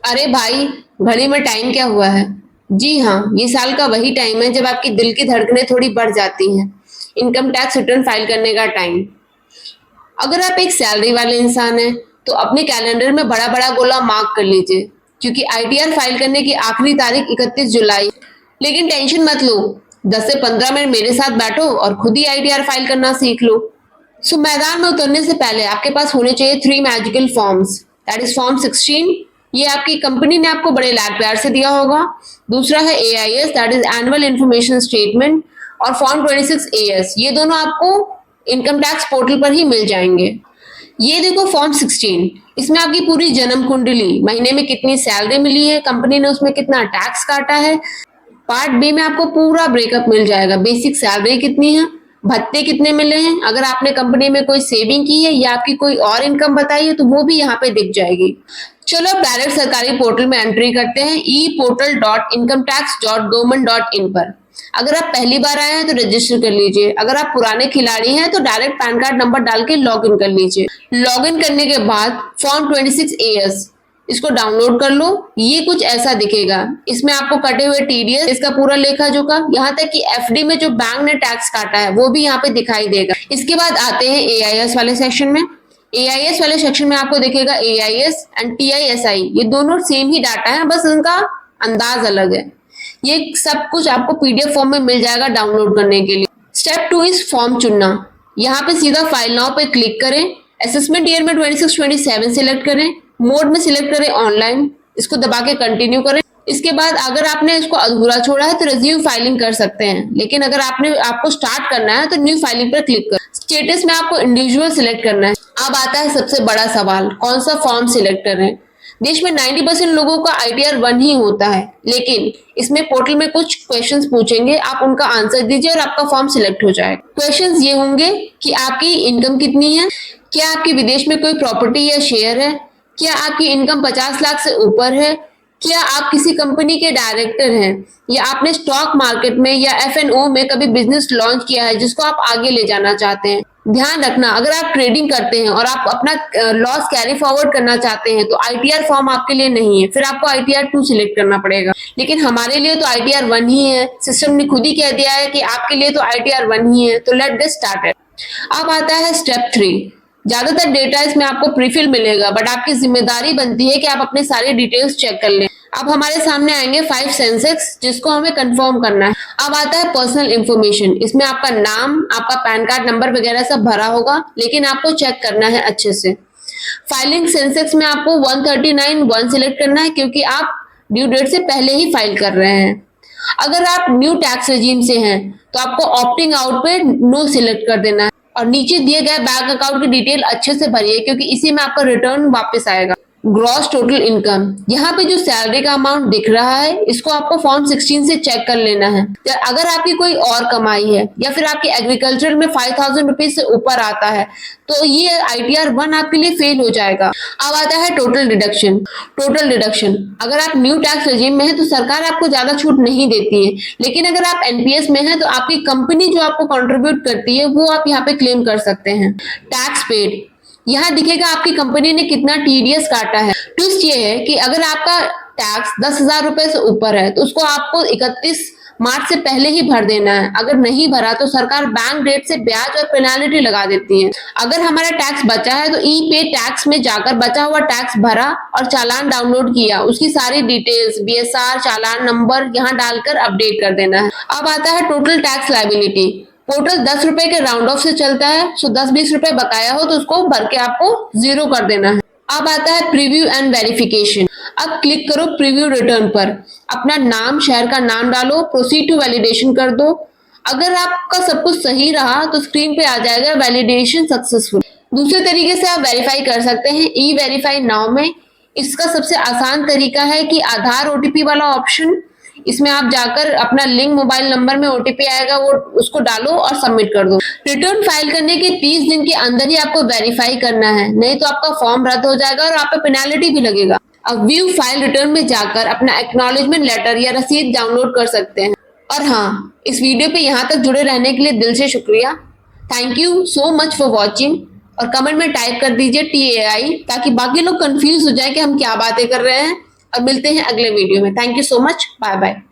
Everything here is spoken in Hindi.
अरे भाई, घड़ी में टाइम क्या हुआ है? जी हाँ, ये साल का वही टाइम है जब आपकी दिल की धड़कनें थोड़ी बढ़ जाती हैं। इनकम टैक्स रिटर्न फाइल करने का टाइम। अगर आप एक सैलरी वाले इंसान हैं, तो अपने कैलेंडर में बड़ा बड़ा गोला मार्क कर लीजिए, क्योंकि आईटीआर फाइल करने की आखिरी तारीख 31 जुलाई। लेकिन टेंशन मत लो, 10 से 15 मिनट मेरे साथ बैठो और खुद ही आईटीआर फाइल करना सीख लो। सो मैदान में उतरने से पहले आपके पास होने चाहिए 3 magical forms. That is form 16। ये आपकी कंपनी ने आपको बड़े लाड प्यार से दिया होगा। दूसरा है AIS, that is annual information statement. और फॉर्म 26 एएस, ये दोनों आपको इनकम टैक्स पोर्टल पर ही मिल जाएंगे। ये देखो फॉर्म 16, इसमें आपकी पूरी जन्म कुंडली, महीने में कितनी सैलरी मिली है, कंपनी ने उसमें कितना टैक्स काटा है। पार्ट बी में आपको पूरा ब्रेकअप मिल जाएगा, बेसिक सैलरी कितनी है, भत्ते कितने मिले हैं, अगर आपने कंपनी में कोई सेविंग की है या आपकी कोई और इनकम बताई है तो वो भी यहाँ पे दिख जाएगी। चलो अब डायरेक्ट सरकारी पोर्टल में एंट्री करते हैं, eportal.incometax.government.in पर। अगर आप पहली बार आए हैं तो रजिस्टर कर लीजिए, अगर आप पुराने खिलाड़ी हैं तो डायरेक्ट पैन कार्ड नंबर डाल के लॉग इन कर लीजिए। लॉग इन करने के बाद फॉर्म 26 एएस, इसको डाउनलोड कर लो। ये कुछ ऐसा दिखेगा, इसमें आपको कटे हुए टीडीएस, इसका पूरा लेखा जोखा, यहाँ तक कि एफडी में जो बैंक ने टैक्स काटा है वो भी यहाँ पे दिखाई देगा। इसके बाद आते हैं एआईएस वाले सेक्शन में। एआईएस वाले सेक्शन में आपको दिखेगा एआईएस एंड टीआईएसआई, ये दोनों सेम ही डाटा है, बस उनका अंदाज अलग है। ये सब कुछ आपको पीडीएफ फॉर्म में मिल जाएगा डाउनलोड करने के लिए। स्टेप 2 इज फॉर्म चुनना। यहाँ पे सीधा फाइल नाउ पे क्लिक करें, असेसमेंट ईयर में 26-27 सिलेक्ट करें, मोड में सिलेक्ट करें ऑनलाइन, इसको दबा के कंटिन्यू करें। इसके बाद अगर आपने इसको अधूरा छोड़ा है तो रिज्यूम फाइलिंग कर सकते हैं, लेकिन अगर आपको स्टार्ट करना है तो न्यू फाइलिंग पर क्लिक करें। स्टेटस में आपको इंडिविजुअल सिलेक्ट करना है। अब आता है सबसे बड़ा सवाल, कौन सा फॉर्म सिलेक्ट करें। देश में 90% लोगों का आईटीआर 1 ही होता है, लेकिन इसमें पोर्टल में कुछ क्वेश्चंस पूछेंगे, आप उनका आंसर दीजिए और आपका फॉर्म सिलेक्ट हो जाएगा। क्वेश्चंस ये होंगे कि आपकी इनकम कितनी है, क्या आपकी विदेश में कोई प्रॉपर्टी या शेयर है, क्या आपकी इनकम 50 लाख से ऊपर है, क्या आप किसी कंपनी के डायरेक्टर हैं, या आपने स्टॉक मार्केट में या एफएनओ में कभी बिजनेस लॉन्च किया है जिसको आप आगे ले जाना चाहते हैं। ध्यान रखना, अगर आप ट्रेडिंग करते हैं और आप अपना लॉस कैरी फॉरवर्ड करना चाहते हैं तो आईटीआर फॉर्म आपके लिए नहीं है, फिर आपको आईटीआर 2 सिलेक्ट करना पड़ेगा। लेकिन हमारे लिए तो आईटीआर 1 ही है, सिस्टम ने खुद ही कह दिया है कि आपके लिए तो आईटीआर 1 ही है, तो लेट गेट स्टार्टेड। अब आता है स्टेप 3। ज्यादातर डेटा इसमें आपको प्रीफिल मिलेगा, बट आपकी जिम्मेदारी बनती है कि आप अपने सारे डिटेल्स चेक कर लें। अब हमारे सामने आएंगे 5 सेंसेक्स, जिसको हमें कंफर्म करना है। अब आता है पर्सनल इंफॉर्मेशन, इसमें आपका नाम, आपका पैन कार्ड नंबर वगैरह सब भरा होगा, लेकिन आपको चेक करना है अच्छे से। फाइलिंग सेंसेक्स में आपको 139(1) सिलेक्ट करना है, क्योंकि आप ड्यू डेट से पहले ही फाइल कर रहे हैं। अगर आप न्यू टैक्स रेजिम से हैं तो आपको ऑप्टिंग आउट पे नो सिलेक्ट कर देना है, और नीचे दिए गए बैंक अकाउंट की डिटेल अच्छे से भरिए, क्योंकि इसी में आपका रिटर्न वापस आएगा। ग्रॉस टोटल इनकम, यहाँ पे जो सैलरी का अमाउंट दिख रहा है इसको आपको फॉर्म 16 से चेक कर लेना है। अगर आपकी कोई और कमाई है या फिर आपकी एग्रीकल्चर में 5000 रुपीज से ऊपर आता है तो ये आईटीआर 1 आपके लिए फेल हो जाएगा। अब आता है टोटल डिडक्शन। टोटल डिडक्शन, अगर आप न्यू टैक्स रेजिम में है तो सरकार आपको ज्यादा छूट नहीं देती है, लेकिन अगर आप एनपीएस में है तो आपकी कंपनी जो आपको कंट्रीब्यूट करती है वो आप यहाँ पे क्लेम कर सकते हैं। टैक्स पेड, यहाँ दिखेगा आपकी कंपनी ने कितना टीडीएस काटा है। ट्विस्ट ये है कि अगर आपका टैक्स 10,000 रुपए से ऊपर है तो उसको आपको 31 मार्च से पहले ही भर देना है। अगर नहीं भरा तो सरकार बैंक रेट से ब्याज और पेनाल्टी लगा देती है। अगर हमारा टैक्स बचा है तो ई पे टैक्स में जाकर बचा हुआ टैक्स भरा और चालान डाउनलोड किया, उसकी सारी डिटेल्स, बीएसआर, चालान नंबर यहाँ डालकर अपडेट कर देना है। अब आता है टोटल टैक्स लायबिलिटी। पोर्टल 10 रुपए के राउंड ऑफ से चलता है, सो 10-20 रुपए बकाया हो तो उसको भर के आपको 0 कर देना है। अब आता है प्रीव्यू एंड वेरिफिकेशन। अब क्लिक करो प्रीव्यू रिटर्न पर, अपना नाम, शहर का नाम डालो, प्रोसीड टू वैलिडेशन कर दो। अगर आपका सब कुछ सही रहा तो स्क्रीन पे आ जाएगा वैलिडेशन सक्सेसफुल। दूसरे तरीके से आप वेरीफाई कर सकते हैं ई वेरीफाई नाउ में। इसका सबसे आसान तरीका है कि आधार ओटीपी वाला ऑप्शन, इसमें आप जाकर अपना लिंक मोबाइल नंबर में ओटीपी आएगा वो उसको डालो और सबमिट कर दो। रिटर्न फाइल करने के 30 दिन के अंदर ही आपको वेरीफाई करना है, नहीं तो आपका फॉर्म रद्द हो जाएगा और आप पे पेनाल्टी भी लगेगा। अब व्यू फाइल रिटर्न में जाकर अपना एक्नॉलेजमेंट लेटर या रसीद डाउनलोड कर सकते हैं। और हाँ, इस वीडियो पे यहाँ तक जुड़े रहने के लिए दिल से शुक्रिया। Thank you so much for watching. और कमेंट में टाइप कर दीजिए TAI, ताकि बाकी लोग कंफ्यूज हो जाए कि हम क्या बातें कर रहे हैं। और मिलते हैं अगले वीडियो में। Thank you so much, bye bye.